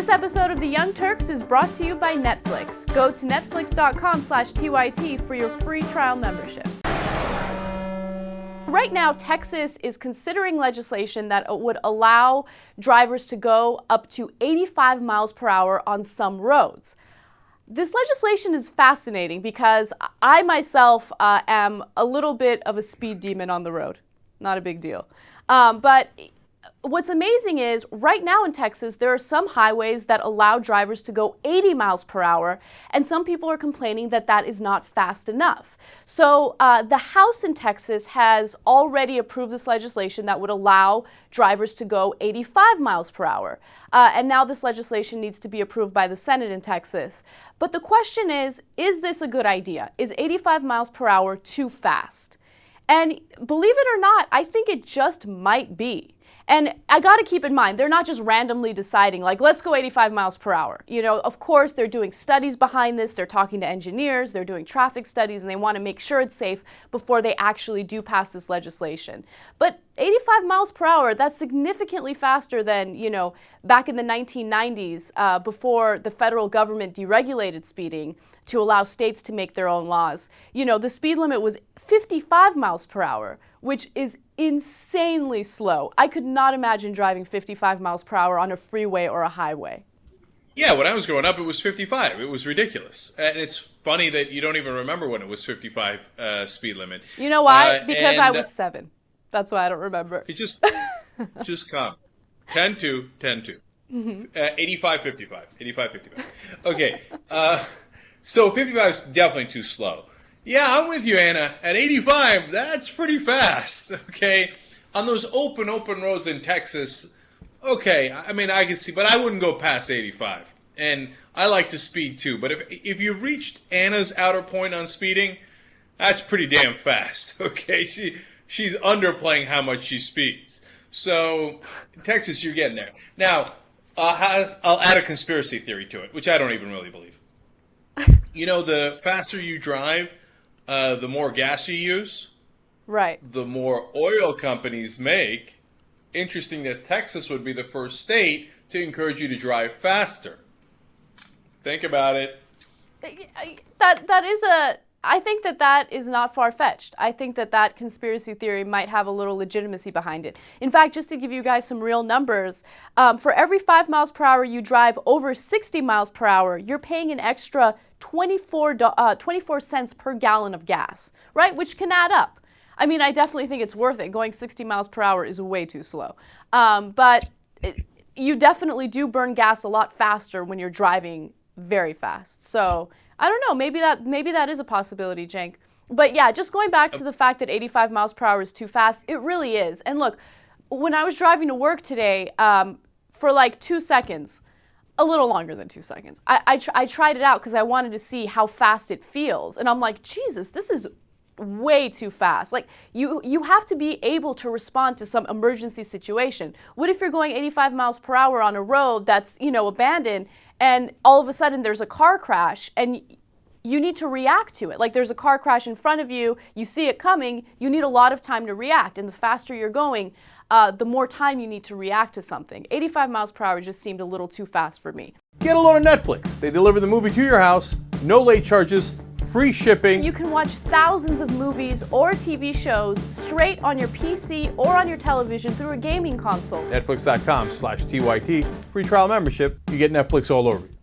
This episode of The Young Turks is brought to you by Netflix. Go to netflix.com/TYT for your free trial membership. Right now, Texas is considering legislation that would allow drivers to go up to 85 miles per hour on some roads. This legislation is fascinating because I myself am a little bit of a speed demon on the road. Not a big deal. But what's amazing is right now in Texas, there are some highways that allow drivers to go 80 miles per hour, and some people are complaining that that is not fast enough. So the House in Texas has already approved this legislation that would allow drivers to go 85 miles per hour. And now this legislation needs to be approved by the Senate in Texas. But the question is this a good idea? Is 85 miles per hour too fast? And believe it or not, I think it just might be. And I got to keep in mind, they're not just randomly deciding, like, let's go 85 miles per hour. You know, of course, they're doing studies behind this. They're talking to engineers. They're doing traffic studies, and they want to make sure it's safe before they actually do pass this legislation. But 85 miles per hour, that's significantly faster than, you know, back in the 1990s, before the federal government deregulated speeding to allow states to make their own laws. You know, the speed limit was 55 miles per hour, which is insanely slow. I could not imagine driving 55 miles per hour on a freeway or a highway. Yeah, when I was growing up, it was 55. It was ridiculous. And it's funny that you don't even remember when it was 55 speed limit. You know why? Because I was 7. That's why I don't remember. It just come. 10-2, 10-2. 85-55. 85-55. Okay. So 55 is definitely too slow. Yeah, I'm with you, Anna. At 85, that's pretty fast, okay? On those open roads in Texas, okay, I mean, I can see, but I wouldn't go past 85. And I like to speed too, but if you've reached Anna's outer point on speeding, that's pretty damn fast, okay? She's underplaying how much she speeds. So, in Texas, you're getting there. Now, I'll add a conspiracy theory to it, which I don't even really believe. You know, the faster you drive, the more gas you use, right? The more oil companies make. Interesting that Texas would be the first state to encourage you to drive faster. Think about it. I think that is not far-fetched. I think that conspiracy theory might have a little legitimacy behind it. In fact, just to give you guys some real numbers, for every 5 miles per hour you drive over 60 miles per hour, you're paying an extra 24 cents per gallon of gas, right? Which can add up. I mean, I definitely think it's worth it. Going 60 miles per hour is way too slow. But you definitely do burn gas a lot faster when you're driving very fast. So I don't know, maybe that is a possibility, Cenk. But yeah, just going back to the fact that 85 miles per hour is too fast, it really is. And look, when I was driving to work today, for like 2 seconds, a little longer than 2 seconds, I tried it out because I wanted to see how fast it feels. And I'm like, Jesus, this is way too fast. Like, you have to be able to respond to some emergency situation. What if you're going 85 miles per hour on a road that's, you know, abandoned, and all of a sudden there's a car crash and you need to react to it? Like, there's a car crash in front of you, you see it coming, you need a lot of time to react. And the faster you're going, the more time you need to react to something. 85 miles per hour just seemed a little too fast for me. Get a load of Netflix. They deliver the movie to your house, no late charges, free shipping. You can watch thousands of movies or TV shows straight on your PC or on your television through a gaming console. Netflix.com/TYT. Free trial membership. You get Netflix all over you.